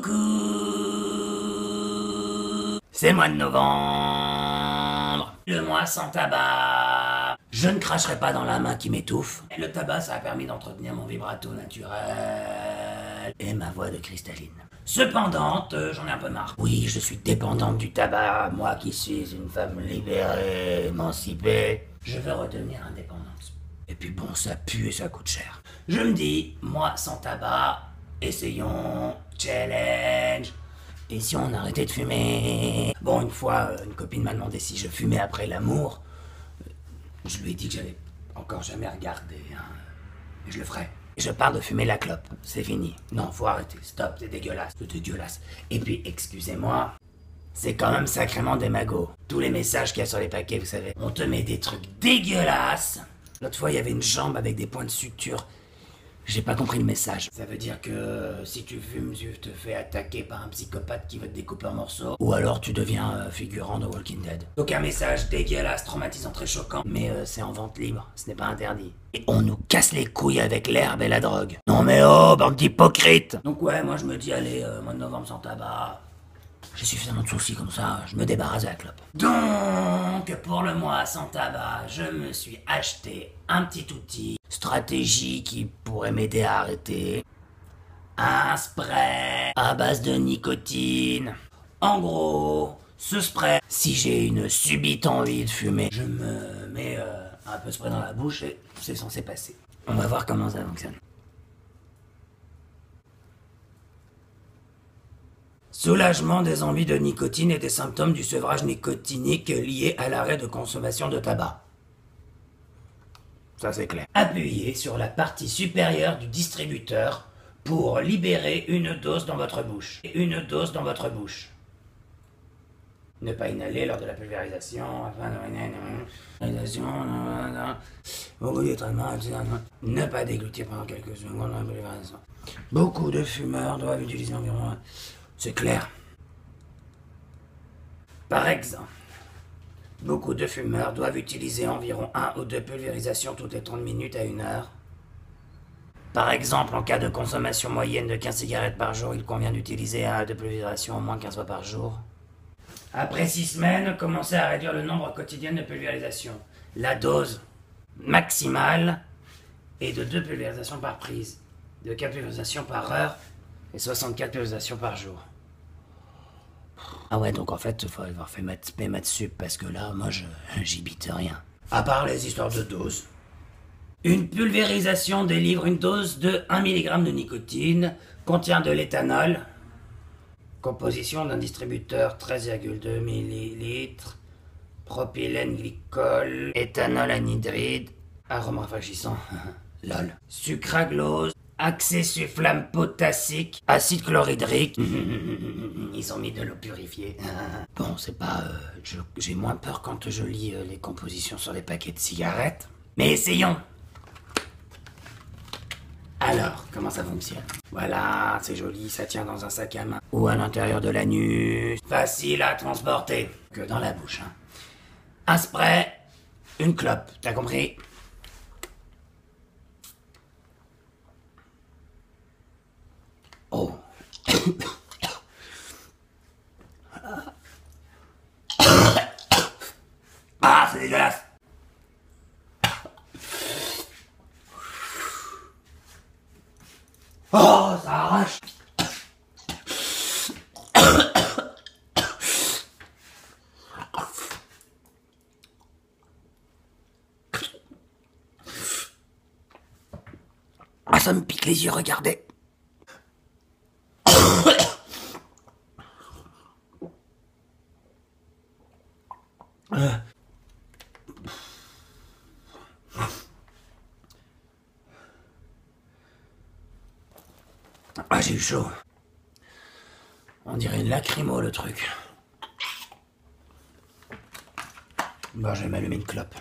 Coucou. C'est mois de novembre, le mois sans tabac. Je ne cracherai pas dans la main qui m'étouffe. Et le tabac, ça a permis d'entretenir mon vibrato naturel et ma voix de cristalline. Cependant, j'en ai un peu marre. Oui, je suis dépendante du tabac, moi qui suis une femme libérée, émancipée. Je veux redevenir indépendante. Et puis bon, ça pue et ça coûte cher. Je me dis, moi sans tabac, essayons, challenge. Et si on arrêtait de fumer? Bon, une fois, une copine m'a demandé si je fumais après l'amour. Je lui ai dit que j'allais encore jamais regarder, hein. Et je le ferai. Je parle de fumer la clope, c'est fini. Non, faut arrêter, stop, c'est dégueulasse, c'est dégueulasse. Et puis, excusez-moi, c'est quand même sacrément des magots. Tous les messages qu'il y a sur les paquets, vous savez, on te met des trucs dégueulasses. L'autre fois, il y avait une jambe avec des points de suture. J'ai pas compris le message. Ça veut dire que si tu fumes, tu te fais attaquer par un psychopathe qui veut te découper en morceaux. Ou alors tu deviens figurant de Walking Dead. Donc un message dégueulasse, traumatisant, très choquant. Mais c'est en vente libre, ce n'est pas interdit. Et on nous casse les couilles avec l'herbe et la drogue. Non mais oh, bande d'hypocrites. Donc ouais, moi je me dis, allez, mois de novembre sans tabac. J'ai suffisamment de soucis comme ça, je me débarrasse de la clope. Donc, pour le mois sans tabac, je me suis acheté un petit outil, stratégie qui pourrait m'aider à arrêter. Un spray à base de nicotine. En gros, ce spray, si j'ai une subite envie de fumer, je me mets un peu de spray dans la bouche et c'est censé passer. On va voir comment ça fonctionne. Soulagement des envies de nicotine et des symptômes du sevrage nicotinique liés à l'arrêt de consommation de tabac. Ça c'est clair. Appuyez sur la partie supérieure du distributeur pour libérer une dose dans votre bouche. Une dose dans votre bouche. Ne pas inhaler lors de la pulvérisation. Ne pas déglutir pendant quelques secondes dans la pulvérisation. Beaucoup de fumeurs doivent utiliser environ... C'est clair. Par exemple, beaucoup de fumeurs doivent utiliser environ 1 ou 2 pulvérisations toutes les 30 minutes à 1 heure. Par exemple, en cas de consommation moyenne de 15 cigarettes par jour, il convient d'utiliser 1 à 2 pulvérisations au moins 15 fois par jour. Après 6 semaines, commencez à réduire le nombre quotidien de pulvérisations. La dose maximale est de 2 pulvérisations par prise, de 4 pulvérisations par heure et 64 pulvérisations par jour. Ah ouais, donc en fait, il faut avoir fait maths sup, parce que là, moi, j'y bite rien. À part les histoires de doses. Une pulvérisation délivre une dose de 1 mg de nicotine, contient de l'éthanol, composition d'un distributeur 13,2 ml, propylène glycol, éthanol anhydride, arôme rafraîchissant, lol, sucralose, accessulfame potassique, acide chlorhydrique. Ils ont mis de l'eau purifiée. Bon, c'est pas... j'ai moins peur quand je lis les compositions sur les paquets de cigarettes. Mais essayons. Alors, comment ça fonctionne? Voilà, c'est joli, ça tient dans un sac à main. Ou à l'intérieur de l'anus. Facile à transporter. Que dans la bouche, hein. Un spray, une clope, t'as compris? Oh. Ah, c'est dégueulasse. Oh, ça arrache. Ah, ça me pique les yeux, regardez. Ah, j'ai eu chaud. On dirait une lacrymo, le truc. Bon, je vais m'allumer une clope.